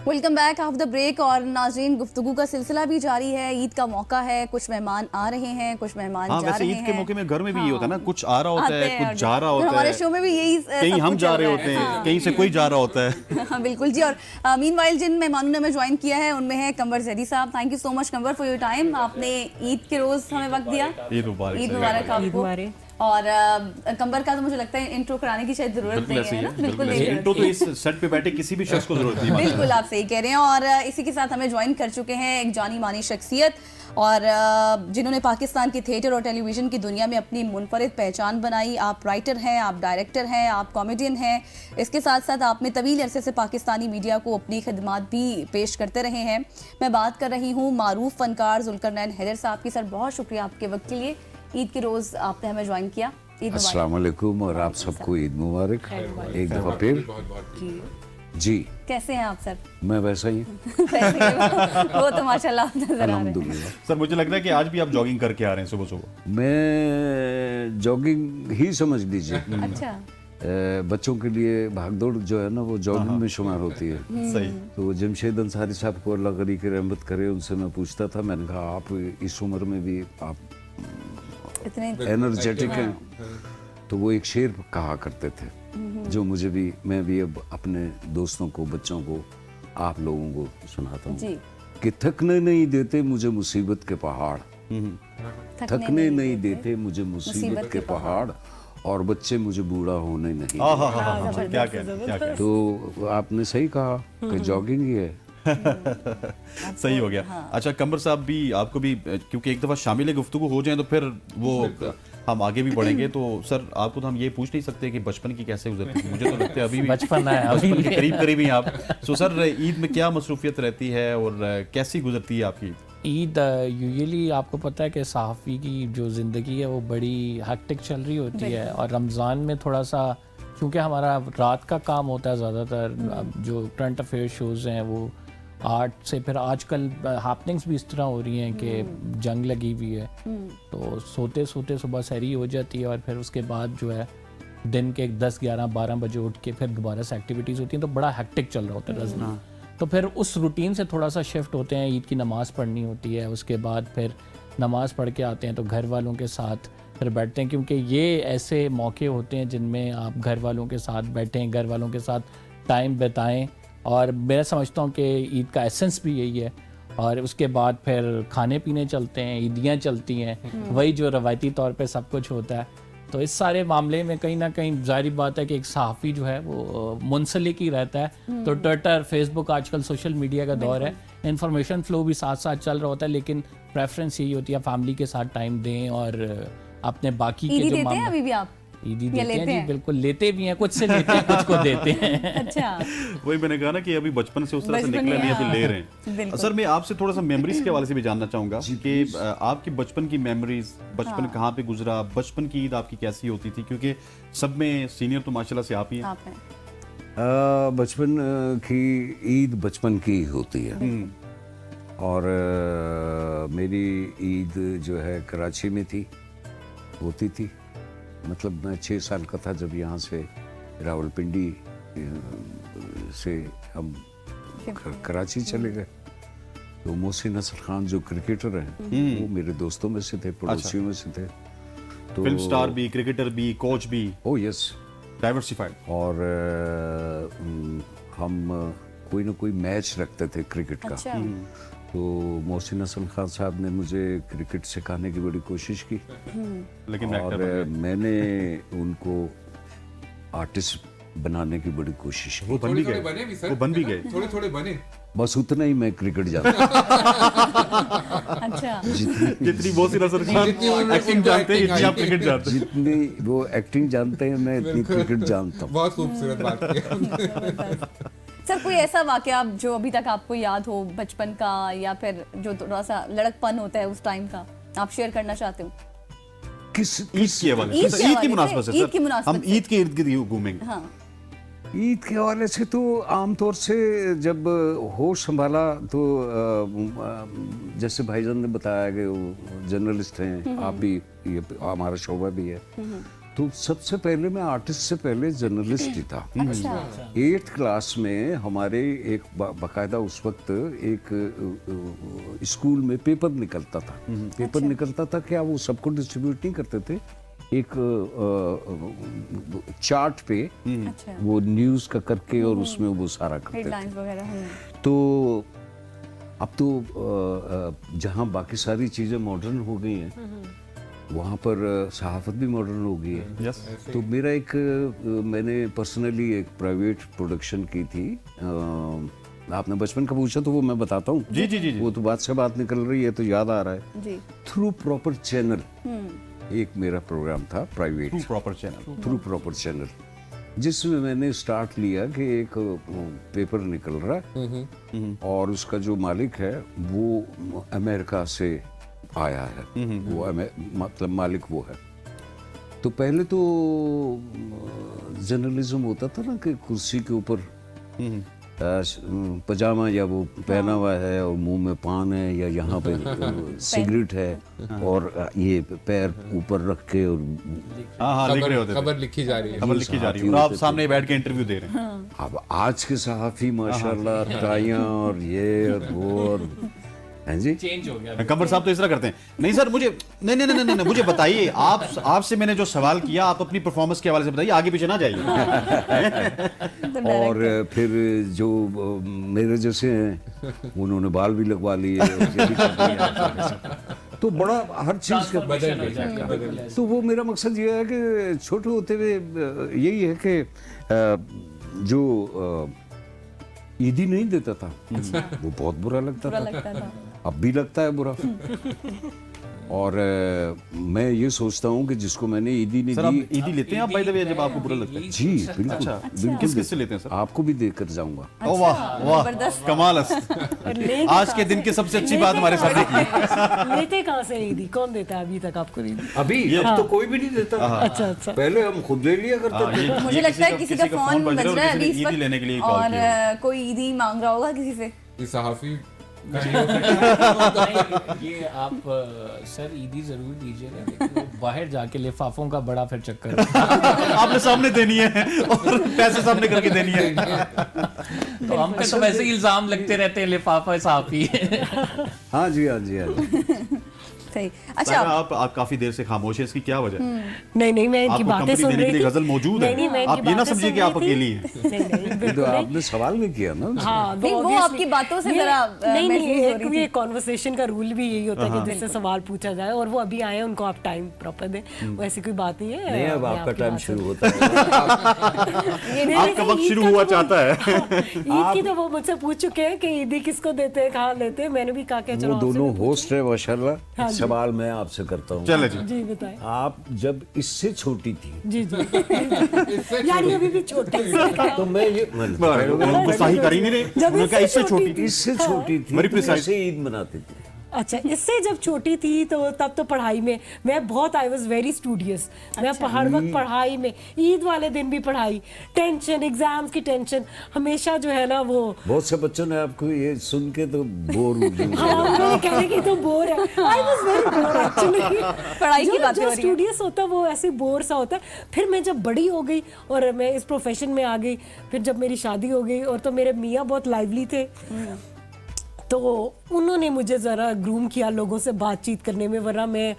Welcome back after the break. और नाज़रीन, गुफ्तगू का सिलसिला भी जारी है। ईद का मौका है, कुछ मेहमान आ रहे हैं, कुछ मेहमान जा रहे हैं। ईद के मौके में घर में भी ये होता है ना, कुछ आ रहा होता है, कुछ जा रहा होता है। हमारे शो में भी यही कहीं हम जा रहे होते हैं, कहीं से कोई जा रहा होता है। हाँ बिल्कुल जी। और मीनवाइल जिन मेहमानों ने हमें ज्वाइन किया है उनमें है कंवर जैदी साहब। Thank you so much Kanwar for your time. आपने ईद के रोज हमें वक्त दिया। ईद मुबारक आपको। और कंबर का तो मुझे लगता है इंट्रो कराने की शायद जरूरत नहीं है ना। बिल्कुल इंट्रो तो इस सेट पे बैठे किसी भी शख्स को जरूरत नहीं। बिल्कुल आप सही कह रहे हैं। और इसी के साथ हमें ज्वाइन कर चुके हैं एक जानी मानी शख्सियत और जिन्होंने पाकिस्तान की थिएटर और टेलीविज़न की दुनिया में अपनी मुनफरिद पहचान बनाई। आप राइटर हैं, आप डायरेक्टर हैं, आप कॉमेडियन हैं। इसके साथ साथ आपने तवील अरसे से पाकिस्तानी मीडिया को अपनी खिदमात भी पेश करते रहे हैं। मैं बात कर रही हूँ मारूफ फनकार ज़ुल्करनैन हैदर साहब की। सर बहुत शुक्रिया आपके वक्त के लिए। ईद के रोज़ आपने हमें ज्वाइन किया। अस्सलाम वालेकुम और आप सबको ईद मुबारक एक दफ़ा फिर जी। कैसे हैं आप सर? मैं वैसा ही वो तो माशाल्लाह नजर आ रहा है। सर मुझे लग रहा है कि आज भी आप जॉगिंग करके आ रहे हैं सुबह सुबह। मैं जॉगिंग ही समझ लीजिए। अच्छा। बच्चों के लिए भागदौड़ जो है ना वो जॉगिंग में शुमार होती है। सही। तो जमशेद अंसारी साहब को अल्लाह गनी की रहमत करे, उनसे मैं पूछता था, मैंने कहा आप इस उम्र में भी आप इतने एनर्जेटिक हैं। तो वो एक शेर कहा करते थे जो मुझे भी, मैं भी अब अपने दोस्तों को, बच्चों को, आप लोगों को सुनाता हूँ कि थकने नहीं देते मुझे मुसीबत के पहाड़, थकने नहीं देते मुझे मुसीबत के पहाड़, और बच्चे मुझे बूढ़ा होने नहीं। क्या क्या तो आपने सही कहा कि जॉगिंग ही है। सही हो गया। अच्छा कंवर साहब भी, आपको भी, क्योंकि एक दफ़ा शामिल गुफ्तगू हो जाए तो फिर वो हम आगे भी बढ़ेंगे। तो सर आपको तो हम ये पूछ नहीं सकते कि बचपन की कैसे गुजरती थी। मुझे तो लगता है अभी भी बचपन है, अभी के करीब करीब ही आप। सो सर ईद में क्या मसरूफियत रहती है और कैसी गुजरती है आपकी ईद? यूजुअली आपको पता है कि सहाफ़ी की जो ज़िंदगी है वो बड़ी हेक्टिक चल रही होती है। और रमज़ान में थोड़ा सा, क्योंकि हमारा रात का काम होता है ज़्यादातर, जो करंट अफेयर शोज़ हैं वो 8 से, फिर आजकल हैपनिंग्स भी इस तरह हो रही हैं कि जंग लगी हुई है, तो सोते सोते सुबह सहरी हो जाती है और फिर उसके बाद जो है दिन के 10, 11, 12 बजे उठ के फिर दोबारा से एक्टिविटीज़ होती हैं। तो बड़ा हेक्टिक चल रहा होता है रज़ना। तो फिर उस रूटीन से थोड़ा सा शिफ्ट होते हैं। ईद की नमाज़ पढ़नी होती है, उसके बाद फिर नमाज़ पढ़ के आते हैं तो घर वालों के साथ फिर बैठते हैं, क्योंकि ये ऐसे मौके होते हैं जिनमें आप घर वालों के साथ बैठें, घर वालों के साथ टाइम बिताएं। और मैं समझता हूँ कि ईद का एसेंस भी यही है। और उसके बाद फिर खाने पीने चलते हैं, ईदियाँ चलती हैं, वही जो रवायती तौर पे सब कुछ होता है। तो इस सारे मामले में कहीं ना कहीं जाहिर बात है कि एक सहाफ़ी जो है वो मुंसलिक ही रहता है। तो ट्विटर, फेसबुक, आजकल सोशल मीडिया का दौर है, इन्फॉर्मेशन फ्लो भी साथ साथ चल रहा होता है, लेकिन प्रेफरेंस यही होती है फैमिली के साथ टाइम दें और अपने बाकी के जो मामले। अभी भी आप ईदी देते हैं जी, बिल्कुल लेते भी हैं, कुछ से लेते हैं, कुछ को देते हैं। अच्छा। वही मैंने कहा ना कि अभी बचपन से उस तरह से निकले नहीं, अभी ले रहे हैं। सर मैं आपसे थोड़ा सा मेमोरीज के हवाले से भी जानना चाहूंगा कि आपकी बचपन की मेमोरीज, बचपन कहाँ पे गुजरा, बचपन की ईद आपकी कैसी होती थी, क्योंकि सब में सीनियर तो माशाल्लाह से आप ही हैं। बचपन की ईद बचपन की होती है। और मेरी ईद जो है कराची में थी, होती थी। मतलब मैं 6 साल का था जब यहाँ से रावलपिंडी से हम कराची चले गए। तो मोहसिन नसर खान जो क्रिकेटर हैं वो मेरे दोस्तों में से थे, पड़ोसियों में से थे। तो फिल्म स्टार भी, क्रिकेटर भी, कोच भी। Oh yes, diversified. और हम कोई ना कोई मैच रखते थे क्रिकेट का। तो मोहसिन हसन खान साहब ने मुझे क्रिकेट सिखाने की बड़ी कोशिश की, लेकिन और मैंने उनको आर्टिस्ट बनाने की बड़ी कोशिश की। वो बन भी गए, वो बन भी गए, थोड़े थोड़े बने। बस उतना ही मैं क्रिकेट जानता। अच्छा। जितनी मोहसिन हसन खान एक्टिंग जानते हैं, इतनी आप क्रिकेट जानते हैं। जितनी वो एक्टिंग जानते हैं मैं इतनी क्रिकेट जानता हूँ। बहुत खूबसूरत बात की। सर कोई ऐसा वाकया जो अभी तक आपको याद हो बचपन का, या फिर जो थोड़ा सा लड़कपन होता है उस टाइम का, आप शेयर करना चाहते हो? किस ईद के हवाले से, ईद की मुनासबत से, ईद की मुनासबत हम ईद के इर्द गिर्द घूमेंगे। हाँ। ईद के हवाले से तो आमतौर से जब होश संभाला तो जैसे भाईजान ने बताया कि वो जर्नलिस्ट हैं, आप भी, ये हमारा शोबा भी है। तो सबसे पहले मैं आर्टिस्ट से पहले जर्नलिस्ट ही था। अच्छा 8th क्लास में हमारे एक बाकायदा उस वक्त एक स्कूल में पेपर निकलता था। पेपर निकलता था क्या, वो सबको डिस्ट्रीब्यूट नहीं करते थे, एक चार्ट पे अच्छा वो न्यूज़ का करके और उसमें वो सारा करते थे। हेडलाइंस वगैरह तो अब तो जहाँ बाकी सारी चीज़ें मॉडर्न हो गई हैं वहाँ पर सहाफ़त भी मॉडर्न हो गई है। यस तो मेरा एक मैंने पर्सनली एक प्राइवेट प्रोडक्शन की थी। आपने बचपन का पूछा तो वो मैं बताता हूँ। जी जी जी जी वो तो बात से बात निकल रही है तो याद आ रहा है। जी थ्रू प्रॉपर चैनल एक मेरा प्रोग्राम था private, proper channel through proper channel, जिसमें मैंने स्टार्ट लिया कि एक पेपर निकल रहा है और उसका जो मालिक है वो अमेरिका से आया है, वो मतलब मालिक वो है। तो पहले तो जर्नलिज्म होता था ना कि कुर्सी के ऊपर पजामा या वो पहना हुआ है और मुंह में पान है या यहाँ पे सिगरेट है और ये पैर ऊपर रख के और हाँ लिख रहे होते थे, खबर लिखी जा रही है। खबर लिखी जा रही है और आप सामने बैठ के इंटरव्यू दे रहे हैं। अब आज के सहाफी माशाल्लाह टाइयां और ये और वो और हैं जी। चेंज हो गया। कमर साहब तो इस तरह करते हैं, नहीं सर मुझे नहीं मुझे बताइए, आपसे मैंने जो सवाल किया आप अपनी परफॉर्मेंस के हवाले से बताइए, आगे पीछे ना जाइए। और फिर जो मेरे जैसे हैं उन्होंने बाल भी लगवा लिए और ये भी कर लिया। तो बड़ा हर चीज़ का बदल तो वो मेरा मकसद ये है कि छोटे होते हुए यही है कि जो ईदी नहीं देता था वो बहुत बुरा लगता बुरा था, लगता था अब भी लगता है बुरा। और मैं ये सोचता हूँ कि जिसको मैंने ईदी नहीं सर आप दी। ईदी लेते हैं आप बाय द वे जब आपको बुरा लगता है? जी बिल्कुल अच्छा बिल्कुल किस किस से लेते हैं सर? आपको भी देकर जाऊंगा। ओ वाह वाह जबरदस्त। कमाल लेते आज के दिन की सबसे अच्छी बात हमारे साथ देखी। लेते कहाँ से ईदी, कौन देता है अभी तक आपको ईदी? अभी अब तो कोई भी नहीं देता। अच्छा अच्छा। पहले हम खुद ले लिया करते थे। मुझे लगता है किसी का फोन बज रहा है अभी इस ईदी लेने के लिए वक्त कॉल और किया। कोई ईदी मांग रहा होगा किसी से। ये सहाफी ये आप सर ईदी जरूर दीजिएगा, लेकिन वो बाहर जाके लिफाफों का बड़ा फिर चक्कर आपने सामने देनी है और पैसे सामने करके देनी है। तो हम पे तो वैसे ही इल्जाम लगते रहते हैं लिफाफा साफी है। हाँ जी हाँ जी हाँ जी। सही साहिबा, अच्छा आप काफी देर से खामोश है, इसकी क्या वजह है? नहीं मैं इनकी आपको बातें कंपनी सुन देने के रही लिए थी। गजल मौजूद है, नहीं, मैं इनकी आप ये ना बातें समझिए सुन कि आप रही थी। अकेली हैं। नहीं तो बिल्कुल नहीं। आपने सवाल भी किया ना। हाँ नहीं, वो obviously- आपकी बातों से ये- जरा, नहीं महसूस हो एक रही ये कॉन्वर्सेशन का रूल भी यही होता है कि जिससे सवाल पूछा जाए और वो अभी आए हैं उनको आप टाइम प्रॉपर दें, वैसी कोई बात नहीं है। नहीं अब मैं आपका आपकी टाइम बात शुरू सुन- होता है। आपका वक्त शुरू हुआ चाहता है। ईद की तो वो मुझसे पूछ चुके हैं कि ईदी किसको देते हैं, कहाँ लेते हैं। मैंने भी कहा कि चलो वो आपसे दोनों मैं पूछूं। होस्ट है माशाल्लाह। हाँ जी। सवाल मैं आपसे करता हूँ। चले जी जी बताएं। आप जब इससे छोटी थी जी यानी अभी भी छोटे हैं। तो मैं ये गुस्ताखी कर ही नहीं रहे, जब उन्होंने कहा इससे छोटी थी। इससे छोटी थी Very तो precise. कैसे ईद मनाती थी? अच्छा इससे जब छोटी थी तो तब तो पढ़ाई में मैं बहुत आई वॉज वेरी स्टूडियस। मैं हर वक्त पढ़ाई में, ईद वाले दिन भी पढ़ाई, टेंशन, एग्जाम्स की टेंशन हमेशा जो है ना वो। बहुत से बच्चों ने आपको ये सुन के तो बोर हो गए। हाँ मैं कह रही कि तो बोर है। I was very bore actually. पढ़ाई की बातें हो जो रही हैं। स्टूडियस होता है वो ऐसे बोर सा होता है। फिर मैं जब बड़ी हो गई और मैं इस प्रोफेशन में आ गई, फिर जब मेरी शादी हो गई और तो मेरे मियाँ बहुत लाइवली थे तो उन्होंने मुझे ज़रा ग्रूम किया लोगों से बातचीत करने में, वरना मैं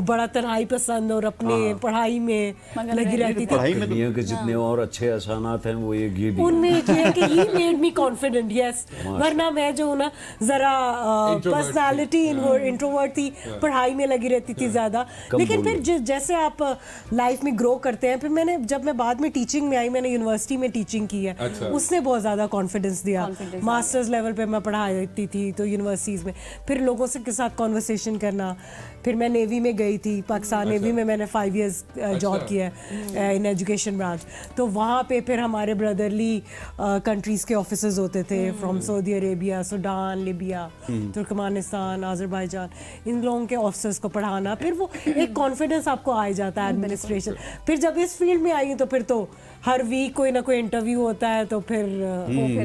बड़ा तन्हाई पसंद और अपने पढ़ाई में लगी रहती थी। पढ़ाई में दुनिया के जितने और अच्छे आसानात हैं वो एक ये भी है। उनमें ये है कि he made me confident, yes. वरना मैं जो हूँ ना ज़रा पर्सनालिटी इंट्रोवर्ट थी, पढ़ाई में लगी रहती थी ज़्यादा। लेकिन फिर जैसे आप लाइफ में ग्रो करते हैं, फिर जब मैं बाद में टीचिंग में आई, मैंने यूनिवर्सिटी में टीचिंग की है, उसने बहुत ज़्यादा कॉन्फिडेंस दिया। मास्टर्स लेवल पे मैं पढ़ाती थी तो यूनिवर्सिटीज़ में, फिर लोगों से के साथ कॉन्वर्सेशन करना। फिर मैं नेवी में गई थी, पाकिस्तान नेवी में मैंने 5 इयर्स जॉब किया है इन एजुकेशन ब्रांच। तो वहाँ पे फिर हमारे ब्रदरली कंट्रीज़ के ऑफिसर्स होते थे, from Saudi Arabia, Sudan, Libya, Turkmenistan, Azerbaijan, इन लोगों के ऑफिसर्स को पढ़ाना। फिर वो एक कॉन्फिडेंस आपको आ जाता है एडमिनिस्ट्रेशन। फिर जब इस फील्ड में आई हूँ तो फिर तो हर वीक कोई ना कोई इंटरव्यू होता है, तो फिर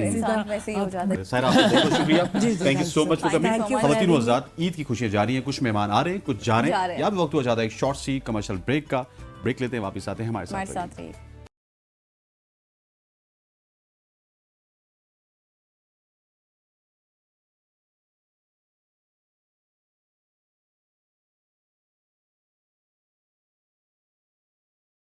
इंसान वैसे ही हो जाता है। साहिरा आपका बहुत बहुत शुक्रिया, thank you so much for Thank you coming. so much. ख़वातीन व हज़रात, ईद की खुशियां जा रही हैं, कुछ मेहमान आ रहे हैं, कुछ जा रहे जा हैं, रहे हैं। या भी वक्त हुआ जाता है एक शॉर्ट सी कमर्शियल ब्रेक का। ब्रेक लेते हैं, वापस आते हैं हमारे हमारे साथ साथ रहिए।